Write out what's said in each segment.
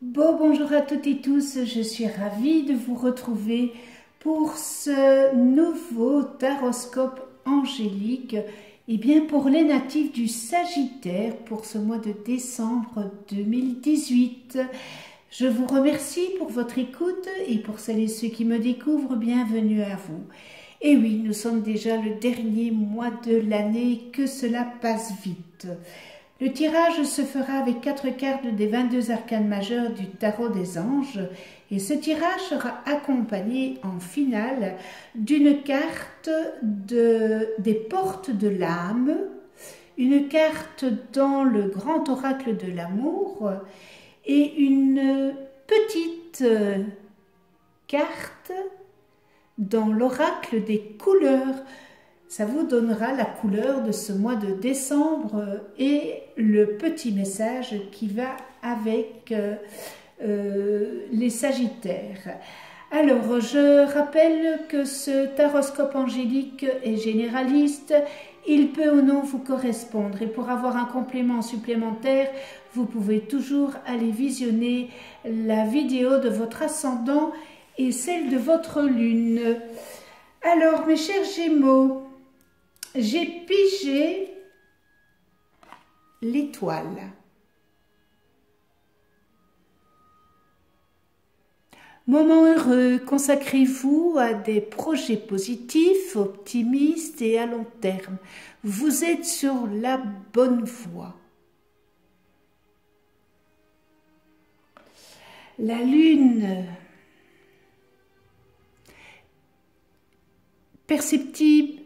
Bonjour à toutes et tous, je suis ravie de vous retrouver pour ce nouveau taroscope angélique, et bien pour les natifs du Sagittaire pour ce mois de décembre 2018. Je vous remercie pour votre écoute et pour celles et ceux qui me découvrent, bienvenue à vous. Et oui, nous sommes déjà le dernier mois de l'année, que cela passe vite. Le tirage se fera avec 4 cartes des 22 arcanes majeures du tarot des anges et ce tirage sera accompagné en finale d'une carte des portes de l'âme, une carte dans le grand oracle de l'amour et une petite carte dans l'oracle des couleurs. Ça vous donnera la couleur de ce mois de décembre et le petit message qui va avec les Sagittaires. Alors, je rappelle que ce taroscope angélique est généraliste. Il peut ou non vous correspondre. Et pour avoir un complément supplémentaire, vous pouvez toujours aller visionner la vidéo de votre ascendant et celle de votre lune. Alors, mes chers Gémeaux, j'ai pigé l'étoile. Moment heureux, consacrez-vous à des projets positifs, optimistes et à long terme. Vous êtes sur la bonne voie. La lune, perceptible.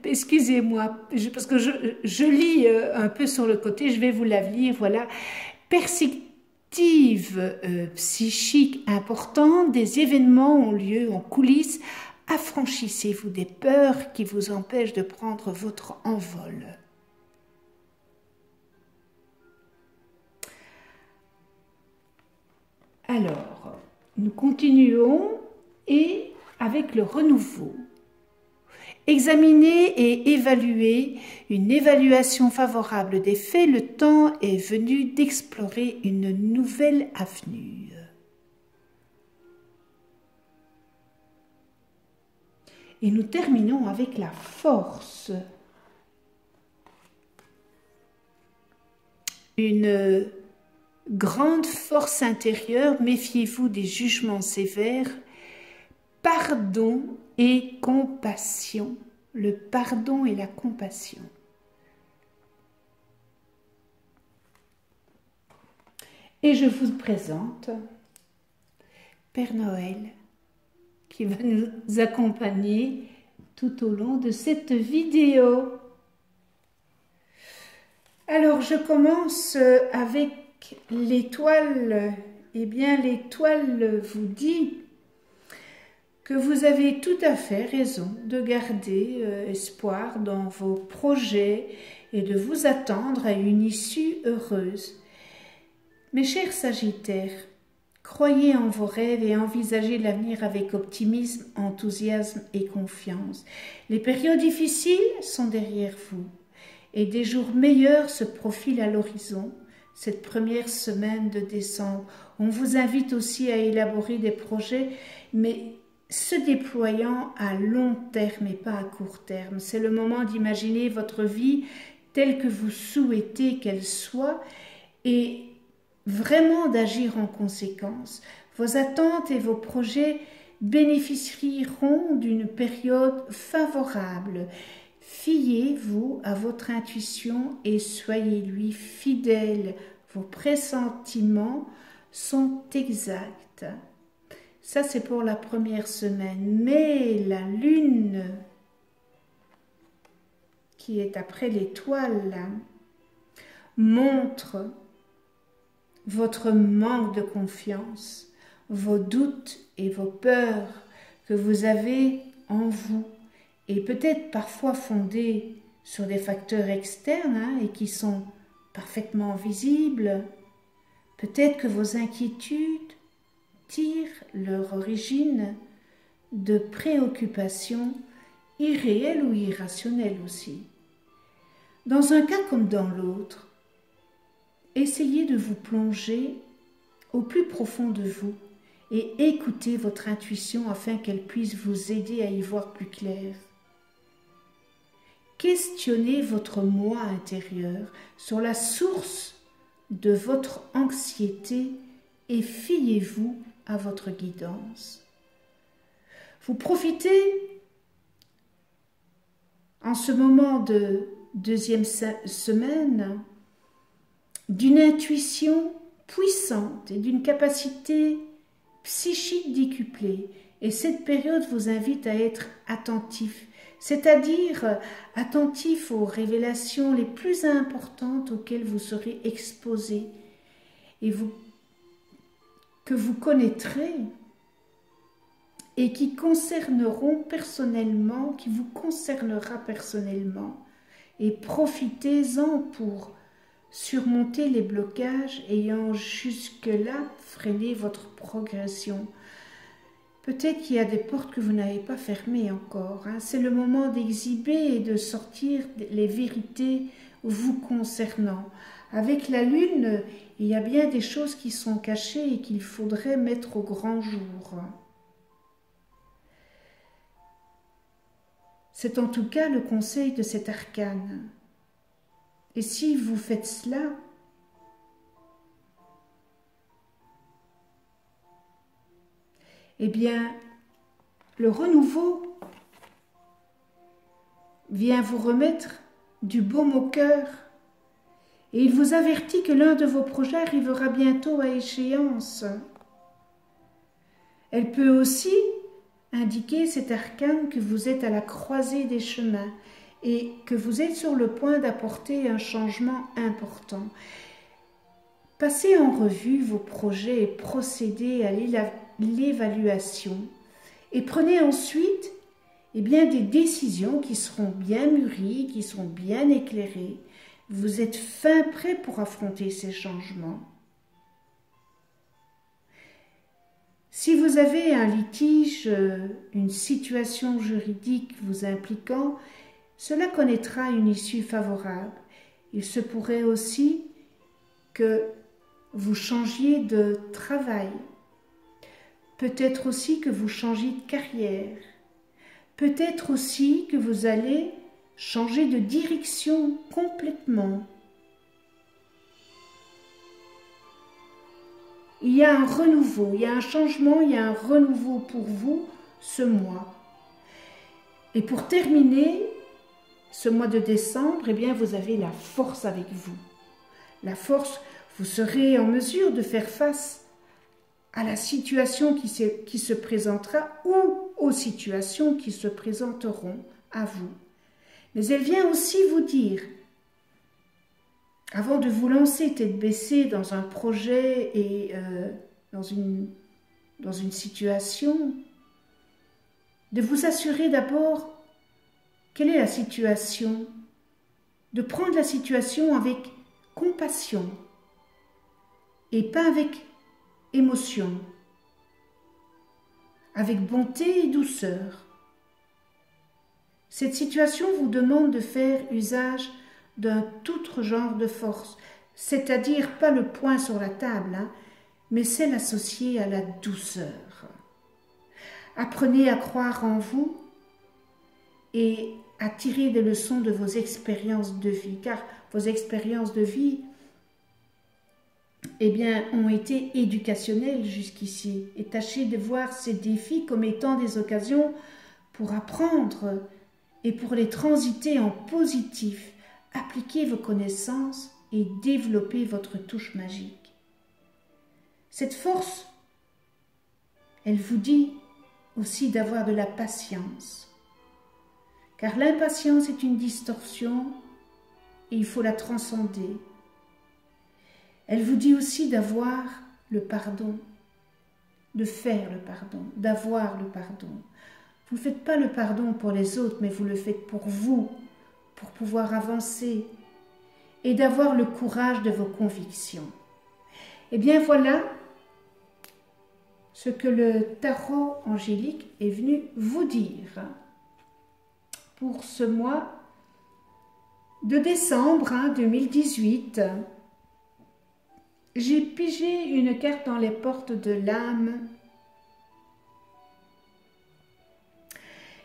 Excusez-moi, parce que je lis un peu sur le côté, je vais vous la lire, voilà. Perspective psychique importante, des événements ont lieu en coulisses, affranchissez-vous des peurs qui vous empêchent de prendre votre envol. Alors, nous continuons et avec le renouveau. Examiner et évaluer, une évaluation favorable des faits, le temps est venu d'explorer une nouvelle avenue. Et nous terminons avec la force. Une grande force intérieure, méfiez-vous des jugements sévères, pardon et compassion, le pardon et la compassion. Et je vous présente Père Noël qui va nous accompagner tout au long de cette vidéo. Alors je commence avec l'étoile. Eh bien l'étoile vous dit que vous avez tout à fait raison de garder espoir dans vos projets et de vous attendre à une issue heureuse. Mes chers Sagittaires, croyez en vos rêves et envisagez l'avenir avec optimisme, enthousiasme et confiance. Les périodes difficiles sont derrière vous et des jours meilleurs se profilent à l'horizon. Cette première semaine de décembre, on vous invite aussi à élaborer des projets, mais se déployant à long terme et pas à court terme. C'est le moment d'imaginer votre vie telle que vous souhaitez qu'elle soit et vraiment d'agir en conséquence. Vos attentes et vos projets bénéficieront d'une période favorable. Fiez-vous à votre intuition et soyez-lui fidèle. Vos pressentiments sont exacts. Ça, c'est pour la première semaine. Mais la lune, qui est après l'étoile, montre votre manque de confiance, vos doutes et vos peurs que vous avez en vous, et peut-être parfois fondés sur des facteurs externes et qui sont parfaitement visibles. Peut-être que vos inquiétudes tirent leur origine de préoccupations irréelles ou irrationnelles aussi. Dans un cas comme dans l'autre, essayez de vous plonger au plus profond de vous et écoutez votre intuition afin qu'elle puisse vous aider à y voir plus clair. Questionnez votre moi intérieur sur la source de votre anxiété et fiez-vous à votre guidance. Vous profitez en ce moment de deuxième semaine d'une intuition puissante et d'une capacité psychique décuplée. Et cette période vous invite à être attentif, c'est-à-dire attentif aux révélations les plus importantes auxquelles vous serez exposé et que vous connaîtrez et qui concerneront personnellement, qui vous concernera personnellement. Et profitez-en pour surmonter les blocages ayant jusque-là freiné votre progression. Peut-être qu'il y a des portes que vous n'avez pas fermées encore. C'est le moment d'exhiber et de sortir les vérités vous concernant. Avec la lune, il y a bien des choses qui sont cachées et qu'il faudrait mettre au grand jour. C'est en tout cas le conseil de cet arcane. Et si vous faites cela, eh bien, le renouveau vient vous remettre du baume au cœur et il vous avertit que l'un de vos projets arrivera bientôt à échéance. Elle peut aussi indiquer, cet arcane, que vous êtes à la croisée des chemins et que vous êtes sur le point d'apporter un changement important. Passez en revue vos projets et procédez à l'évaluation et prenez ensuite des décisions qui seront bien mûries, qui seront bien éclairées. Vous êtes fin prêt pour affronter ces changements. Si vous avez un litige, une situation juridique vous impliquant, cela connaîtra une issue favorable. Il se pourrait aussi que vous changiez de travail. Peut-être aussi que vous changiez de carrière. Peut-être aussi que vous allez changer de direction complètement. Il y a un renouveau, il y a un changement, il y a un renouveau pour vous ce mois. Et pour terminer ce mois de décembre, vous avez la force avec vous. La force, vous serez en mesure de faire face à la situation qui se présentera ou aux situations qui se présenteront à vous. Mais elle vient aussi vous dire, avant de vous lancer tête baissée dans un projet et dans une situation, de vous assurer d'abord quelle est la situation, de prendre la situation avec compassion et pas avec émotion, avec bonté et douceur. Cette situation vous demande de faire usage d'un tout autre genre de force, c'est-à-dire pas le poing sur la table, mais celle associée à la douceur. Apprenez à croire en vous et à tirer des leçons de vos expériences de vie, car vos expériences de vie ont été éducationnelles jusqu'ici. Et tâchez de voir ces défis comme étant des occasions pour apprendre et pour les transiter en positif. Appliquez vos connaissances et développez votre touche magique. Cette force, elle vous dit aussi d'avoir de la patience. Car l'impatience est une distorsion et il faut la transcender. Elle vous dit aussi d'avoir le pardon, de faire le pardon, d'avoir le pardon. Vous ne faites pas le pardon pour les autres, mais vous le faites pour vous, pour pouvoir avancer et d'avoir le courage de vos convictions. Voilà ce que le tarot angélique est venu vous dire pour ce mois de décembre 2018. j'ai pigé une carte dans les portes de l'âme.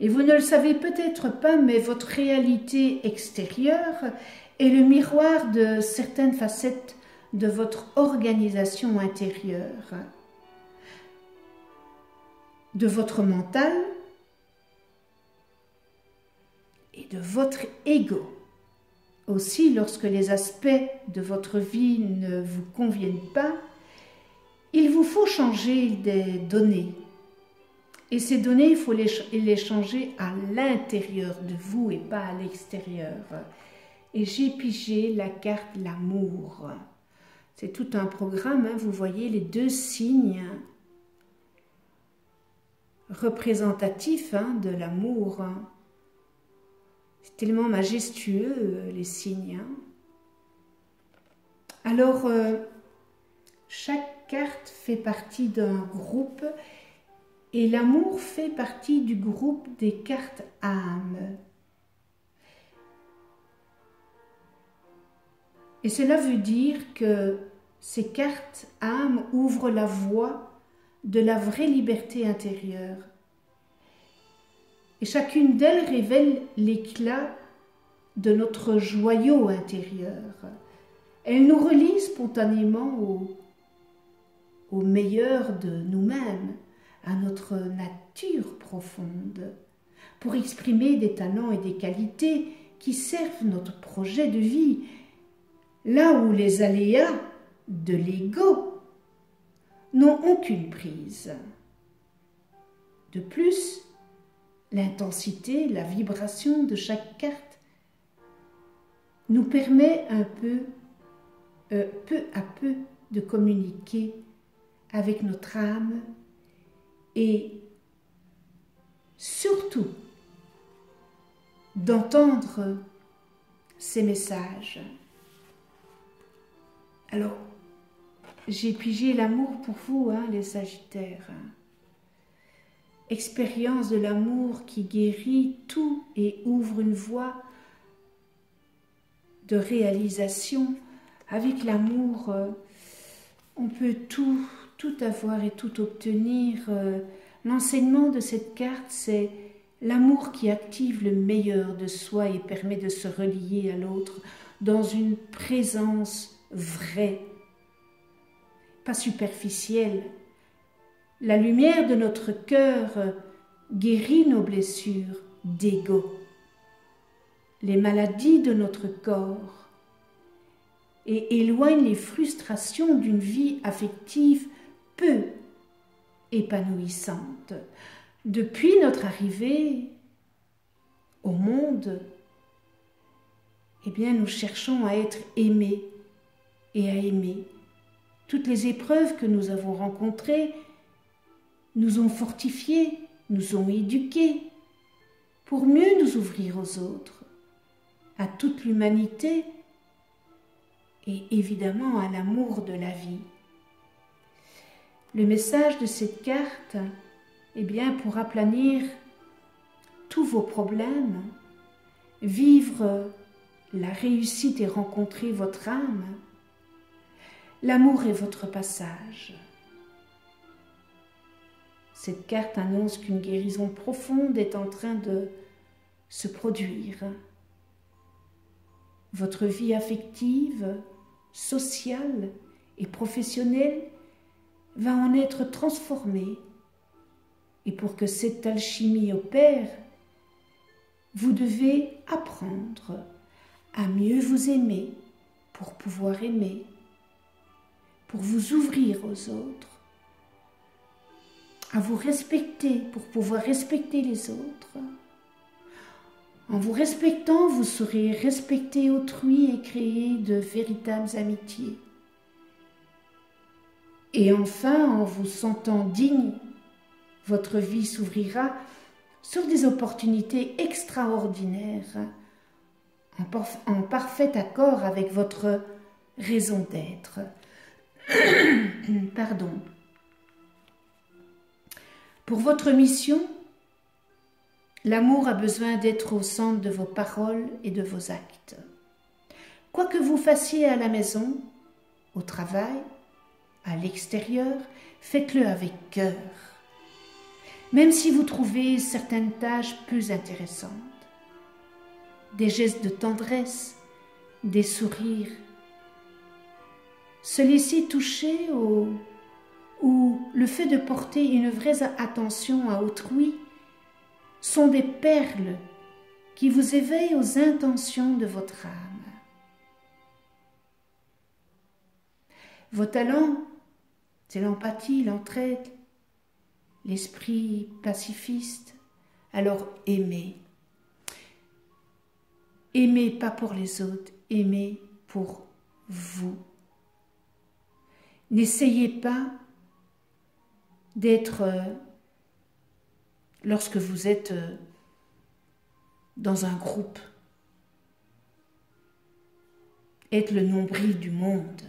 Et vous ne le savez peut-être pas, mais votre réalité extérieure est le miroir de certaines facettes de votre organisation intérieure, de votre mental et de votre ego. Aussi, lorsque les aspects de votre vie ne vous conviennent pas, il vous faut changer des données. Et ces données, il faut les changer à l'intérieur de vous et pas à l'extérieur. Et j'ai pigé la carte l'amour. C'est tout un programme, hein, vous voyez les deux signes représentatifs de l'amour. C'est tellement majestueux, les signes. Alors, chaque carte fait partie d'un groupe et l'amour fait partie du groupe des cartes âmes. Et cela veut dire que ces cartes âmes ouvrent la voie de la vraie liberté intérieure. Et chacune d'elles révèle l'éclat de notre joyau intérieur. Elles nous relient spontanément au meilleur de nous-mêmes, à notre nature profonde, pour exprimer des talents et des qualités qui servent notre projet de vie, là où les aléas de l'ego n'ont aucune prise. De plus, l'intensité, la vibration de chaque carte nous permet peu à peu de communiquer avec notre âme et surtout d'entendre ces messages. Alors, j'ai pigé l'amour pour vous, les Sagittaires. Expérience de l'amour qui guérit tout et ouvre une voie de réalisation. Avec l'amour, on peut tout avoir et tout obtenir. L'enseignement de cette carte, c'est l'amour qui active le meilleur de soi et permet de se relier à l'autre dans une présence vraie, pas superficielle. La lumière de notre cœur guérit nos blessures d'ego, les maladies de notre corps et éloigne les frustrations d'une vie affective peu épanouissante. Depuis notre arrivée au monde, nous cherchons à être aimés et à aimer. Toutes les épreuves que nous avons rencontrées nous ont fortifiés, nous ont éduqués pour mieux nous ouvrir aux autres, à toute l'humanité et évidemment à l'amour de la vie. Le message de cette carte, pour aplanir tous vos problèmes, vivre la réussite et rencontrer votre âme, l'amour est votre passage. Cette carte annonce qu'une guérison profonde est en train de se produire. Votre vie affective, sociale et professionnelle va en être transformée. Et pour que cette alchimie opère, vous devez apprendre à mieux vous aimer pour pouvoir aimer, pour vous ouvrir aux autres, à vous respecter pour pouvoir respecter les autres. En vous respectant, vous saurez respecter autrui et créer de véritables amitiés. Et enfin, en vous sentant digne, votre vie s'ouvrira sur des opportunités extraordinaires, en parfait accord avec votre raison d'être. Pardon. Pour votre mission, l'amour a besoin d'être au centre de vos paroles et de vos actes. Quoi que vous fassiez à la maison, au travail, à l'extérieur, faites-le avec cœur. Même si vous trouvez certaines tâches plus intéressantes, des gestes de tendresse, des sourires, se laisser toucher ou le fait de porter une vraie attention à autrui sont des perles qui vous éveillent aux intentions de votre âme. Vos talents, c'est l'empathie, l'entraide, l'esprit pacifiste. Alors aimez. Aimez pas pour les autres, aimez pour vous. N'essayez pas d'être, lorsque vous êtes dans un groupe, être le nombril du monde.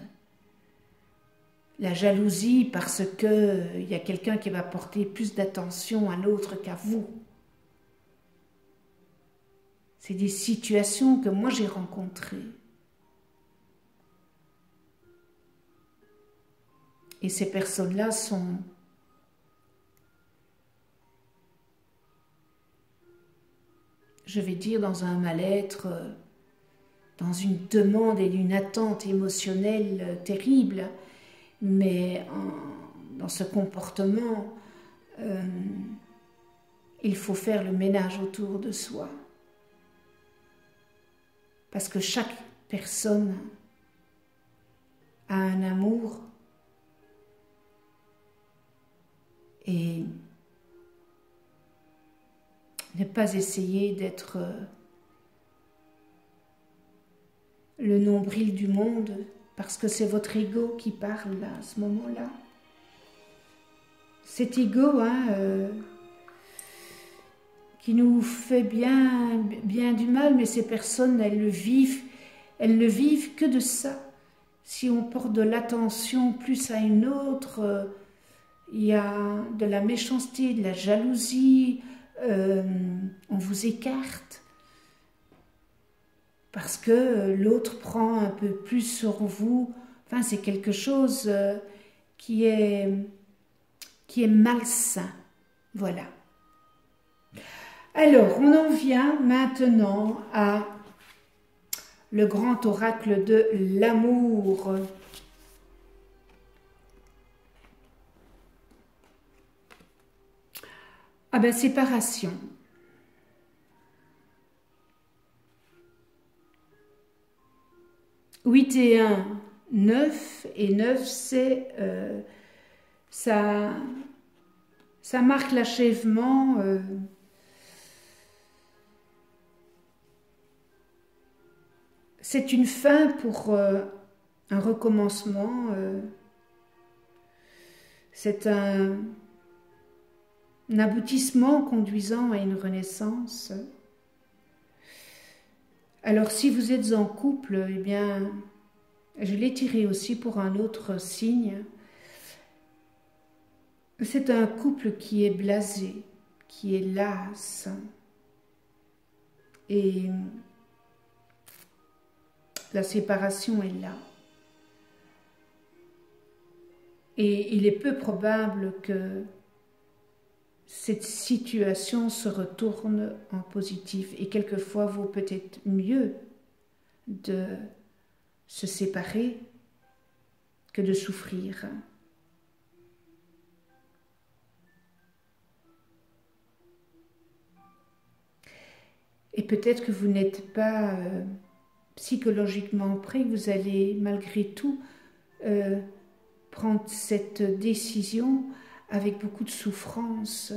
La jalousie parce qu'il y a quelqu'un qui va porter plus d'attention à l'autre qu'à vous. C'est des situations que moi j'ai rencontrées. Et ces personnes-là sont je vais dire dans un mal-être, dans une demande et une attente émotionnelle terrible, mais dans ce comportement, il faut faire le ménage autour de soi. Parce que chaque personne a un amour et ne pas essayer d'être le nombril du monde parce que c'est votre ego qui parle là, à ce moment-là. Cet ego qui nous fait bien du mal, mais ces personnes, elles ne vivent que de ça. Si on porte de l'attention plus à une autre, il y a de la méchanceté, de la jalousie, on vous écarte parce que l'autre prend un peu plus sur vous. Enfin, c'est quelque chose qui est malsain. Voilà. Alors, on en vient maintenant à le grand oracle de l'amour. Ah ben, séparation. Huit et 1, 9. Et 9, c'est ça marque l'achèvement. C'est une fin pour un recommencement. C'est un aboutissement conduisant à une renaissance. Alors, si vous êtes en couple, eh bien, je l'ai tiré aussi pour un autre signe. C'est un couple qui est blasé, qui est las. Et la séparation est là. Et il est peu probable que cette situation se retourne en positif. Et quelquefois, vaut peut-être mieux de se séparer que de souffrir. Et peut-être que vous n'êtes pas psychologiquement prêt, vous allez malgré tout prendre cette décision avec beaucoup de souffrance.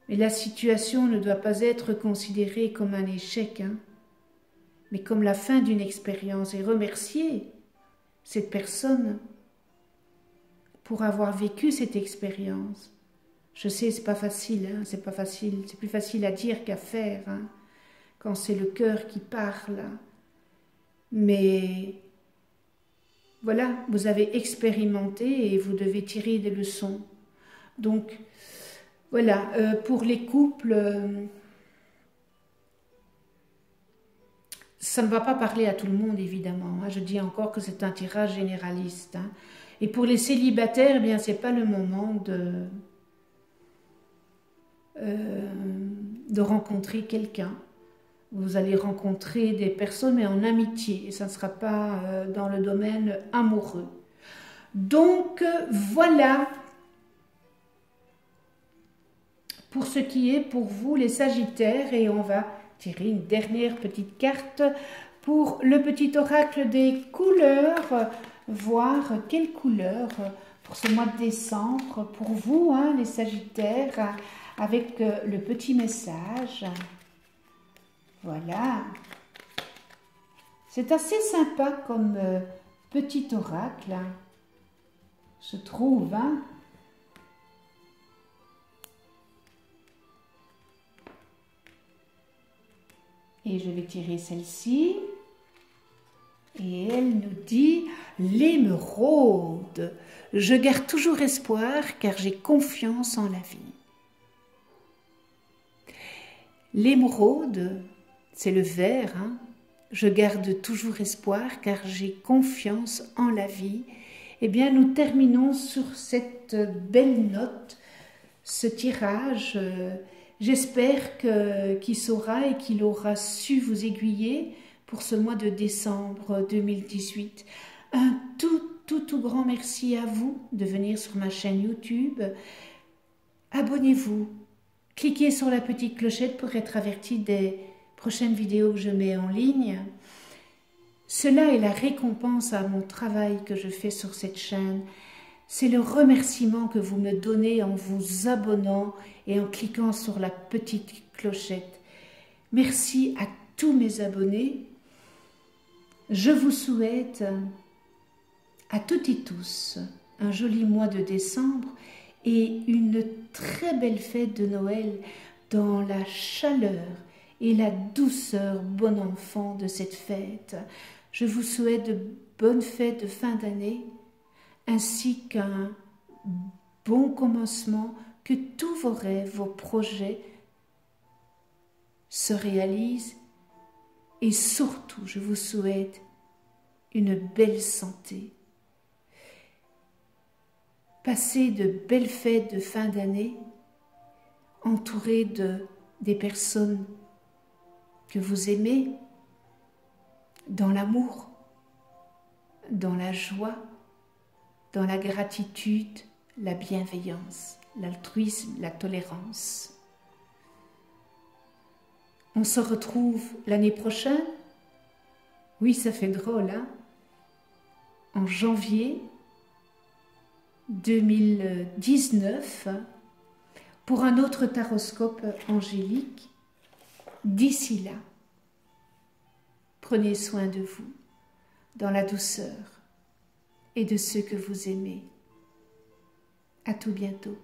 Mais la situation ne doit pas être considérée comme un échec, mais comme la fin d'une expérience, et remercier cette personne pour avoir vécu cette expérience. Je sais, c'est pas facile, c'est pas facile, c'est plus facile à dire qu'à faire, quand c'est le cœur qui parle. Mais voilà, vous avez expérimenté et vous devez tirer des leçons. Donc, voilà, pour les couples, Ça ne va pas parler à tout le monde, évidemment. Je dis encore que c'est un tirage généraliste. Et pour les célibataires, eh bien, c'est pas le moment de rencontrer quelqu'un. Vous allez rencontrer des personnes, mais en amitié. Et ça ne sera pas dans le domaine amoureux. Donc, voilà pour ce qui est pour vous, les Sagittaires. Et on va tirer une dernière petite carte pour le petit oracle des couleurs, voir quelle couleur pour ce mois de décembre pour vous, les Sagittaires, avec le petit message. Voilà. C'est assez sympa comme petit oracle, je trouve. Et je vais tirer celle-ci. Et elle nous dit « L'émeraude, je garde toujours espoir car j'ai confiance en la vie. » L'émeraude, c'est le vert, je garde toujours espoir car j'ai confiance en la vie. Eh bien, nous terminons sur cette belle note, ce tirage. J'espère qu'il saura et qu'il aura su vous aiguiller pour ce mois de décembre 2018. Un tout grand merci à vous de venir sur ma chaîne YouTube. Abonnez-vous, cliquez sur la petite clochette pour être averti des prochaines vidéos que je mets en ligne. Cela est la récompense à mon travail que je fais sur cette chaîne. C'est le remerciement que vous me donnez en vous abonnant et en cliquant sur la petite clochette. Merci à tous mes abonnés. Je vous souhaite à toutes et tous un joli mois de décembre et une très belle fête de Noël dans la chaleur et la douceur bon enfant de cette fête. Je vous souhaite de bonnes fêtes de fin d'année ainsi qu'un bon commencement, que tous vos rêves, vos projets se réalisent et surtout, je vous souhaite une belle santé. Passez de belles fêtes de fin d'année entourées des personnes que vous aimez, dans l'amour, dans la joie, dans la gratitude, la bienveillance, l'altruisme, la tolérance. On se retrouve l'année prochaine. Oui, ça fait drôle, en janvier 2019 pour un autre taroscope angélique. D'ici là, prenez soin de vous dans la douceur et de ceux que vous aimez. À tout bientôt.